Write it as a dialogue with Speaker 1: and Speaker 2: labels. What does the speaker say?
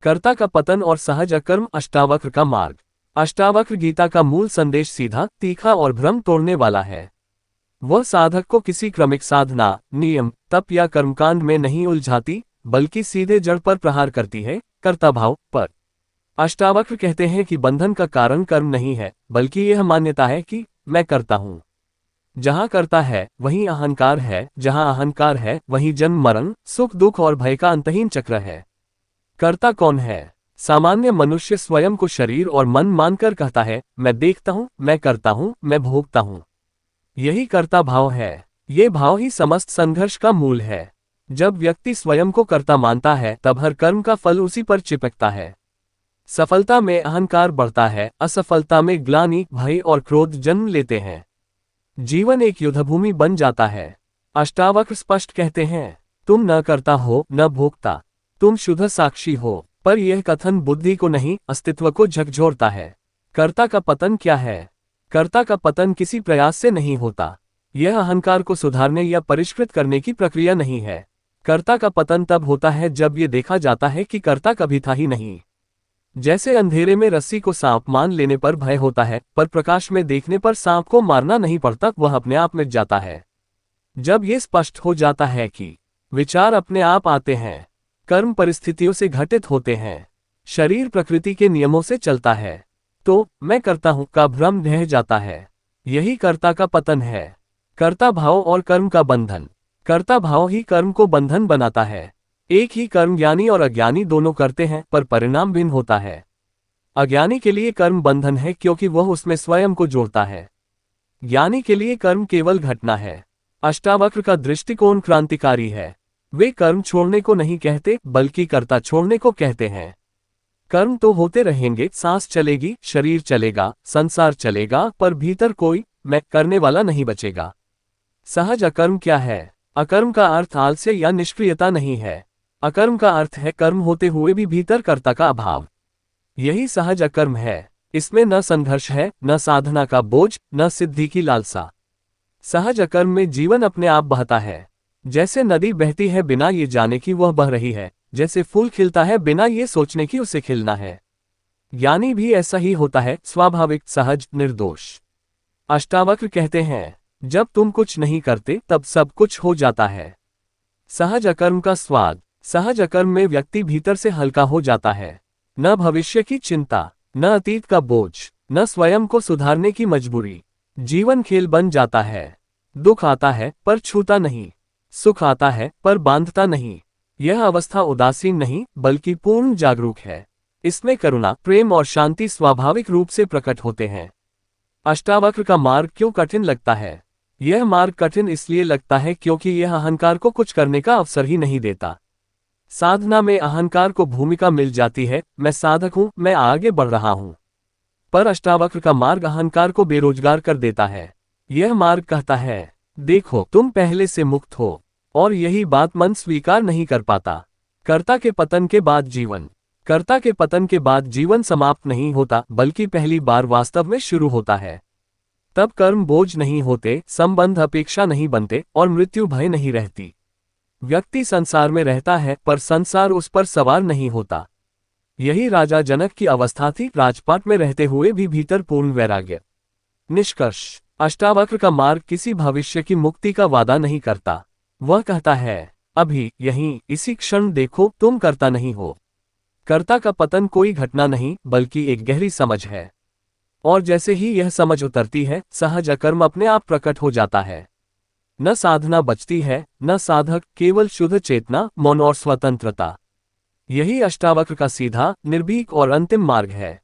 Speaker 1: कर्ता का पतन और सहज अकर्म अष्टावक्र का मार्ग। अष्टावक्र गीता का मूल संदेश सीधा, तीखा और भ्रम तोड़ने वाला है। वह साधक को किसी क्रमिक साधना, नियम, तप या कर्मकांड में नहीं उलझाती, बल्कि सीधे जड़ पर प्रहार करती है, कर्ता भाव पर। अष्टावक्र कहते हैं कि बंधन का कारण कर्म नहीं है, बल्कि यह मान्यता है कि मैं करता हूं। जहां कर्ता है वहीं अहंकार है, जहां अहंकार है वहीं जन्म मरण, सुख दुख और भय का अंतहीन चक्र है। कर्ता कौन है? सामान्य मनुष्य स्वयं को शरीर और मन मानकर कहता है, मैं देखता हूं, मैं करता हूं, मैं भोगता हूं। यही कर्ता भाव है। ये भाव ही समस्त संघर्ष का मूल है। जब व्यक्ति स्वयं को कर्ता मानता है तब हर कर्म का फल उसी पर चिपकता है। सफलता में अहंकार बढ़ता है, असफलता में ग्लानि, भय और क्रोध जन्म लेते हैं। जीवन एक युद्धभूमि बन जाता है। अष्टावक्र स्पष्ट कहते हैं, तुम न करता हो न भोगता, तुम शुद्ध साक्षी हो। पर यह कथन बुद्धि को नहीं, अस्तित्व को झकझोरता है। कर्ता का पतन क्या है? कर्ता का पतन किसी प्रयास से नहीं होता। यह अहंकार को सुधारने या परिष्कृत करने की प्रक्रिया नहीं है। कर्ता का पतन तब होता है जब ये देखा जाता है कि कर्ता कभी था ही नहीं। जैसे अंधेरे में रस्सी को सांप मान लेने पर भय होता है, पर प्रकाश में देखने पर सांप को मारना नहीं पड़ता, वह अपने आप मिट जाता है। जब ये स्पष्ट हो जाता है कि विचार अपने आप आते हैं, कर्म परिस्थितियों से घटित होते हैं, शरीर प्रकृति के नियमों से चलता है, तो मैं करता हूं का भ्रम ढह जाता है। यही कर्ता का पतन है। कर्ता भाव और कर्म का बंधन। कर्ता भाव ही कर्म को बंधन बनाता है। एक ही कर्म ज्ञानी और अज्ञानी दोनों करते हैं, पर परिणाम भिन्न होता है। अज्ञानी के लिए कर्म बंधन है क्योंकि वह उसमें स्वयं को जोड़ता है। ज्ञानी के लिए कर्म केवल घटना है। अष्टावक्र का दृष्टिकोण क्रांतिकारी है। वे कर्म छोड़ने को नहीं कहते, बल्कि कर्ता छोड़ने को कहते हैं। कर्म तो होते रहेंगे, सांस चलेगी, शरीर चलेगा, संसार चलेगा, पर भीतर कोई मैं करने वाला नहीं बचेगा। सहज अकर्म क्या है? अकर्म का अर्थ आलस्य या निष्क्रियता नहीं है। अकर्म का अर्थ है कर्म होते हुए भी भीतर कर्ता का अभाव। यही सहज अकर्म है। इसमें न संघर्ष है, न साधना का बोझ, न सिद्धि की लालसा। सहज अकर्म में जीवन अपने आप बहता है। जैसे नदी बहती है बिना ये जाने कि वह बह रही है, जैसे फूल खिलता है बिना ये सोचने कि उसे खिलना है। ज्ञानी भी ऐसा ही होता है, स्वाभाविक, सहज, निर्दोष। अष्टावक्र कहते हैं, जब तुम कुछ नहीं करते तब सब कुछ हो जाता है। सहज अकर्म का स्वाद। सहज अकर्म में व्यक्ति भीतर से हल्का हो जाता है। न भविष्य की चिंता, न अतीत का बोझ, न स्वयं को सुधारने की मजबूरी। जीवन खेल बन जाता है। दुख आता है पर छूता नहीं, सुख आता है पर बांधता नहीं। यह अवस्था उदासीन नहीं, बल्कि पूर्ण जागरूक है। इसमें करुणा, प्रेम और शांति स्वाभाविक रूप से प्रकट होते हैं। अष्टावक्र का मार्ग क्यों कठिन लगता है? यह मार्ग कठिन इसलिए लगता है क्योंकि यह अहंकार को कुछ करने का अवसर ही नहीं देता। साधना में अहंकार को भूमिका मिल जाती है, मैं साधक हूं, मैं आगे बढ़ रहा हूं। पर अष्टावक्र का मार्ग अहंकार को बेरोजगार कर देता है। यह मार्ग कहता है, देखो तुम पहले से मुक्त हो, और यही बात मन स्वीकार नहीं कर पाता। कर्ता के पतन के बाद जीवन। कर्ता के पतन के बाद जीवन समाप्त नहीं होता, बल्कि पहली बार वास्तव में शुरू होता है। तब कर्म बोझ नहीं होते, संबंध अपेक्षा नहीं बनते, और मृत्यु भय नहीं रहती। व्यक्ति संसार में रहता है, पर संसार उस पर सवार नहीं होता। यही राजा जनक की अवस्था थी, राजपाट में रहते हुए भी भीतर पूर्ण वैराग्य। निष्कर्ष, अष्टावक्र का मार्ग किसी भविष्य की मुक्ति का वादा नहीं करता। वह कहता है, अभी, यहीं, इसी क्षण देखो तुम करता नहीं हो। कर्ता का पतन कोई घटना नहीं, बल्कि एक गहरी समझ है। और जैसे ही यह समझ उतरती है, सहज अकर्म अपने आप प्रकट हो जाता है। न साधना बचती है, न साधक, केवल शुद्ध चेतना, मौन और स्वतंत्रता। यही अष्टावक्र का सीधा, निर्भीक और अंतिम मार्ग है।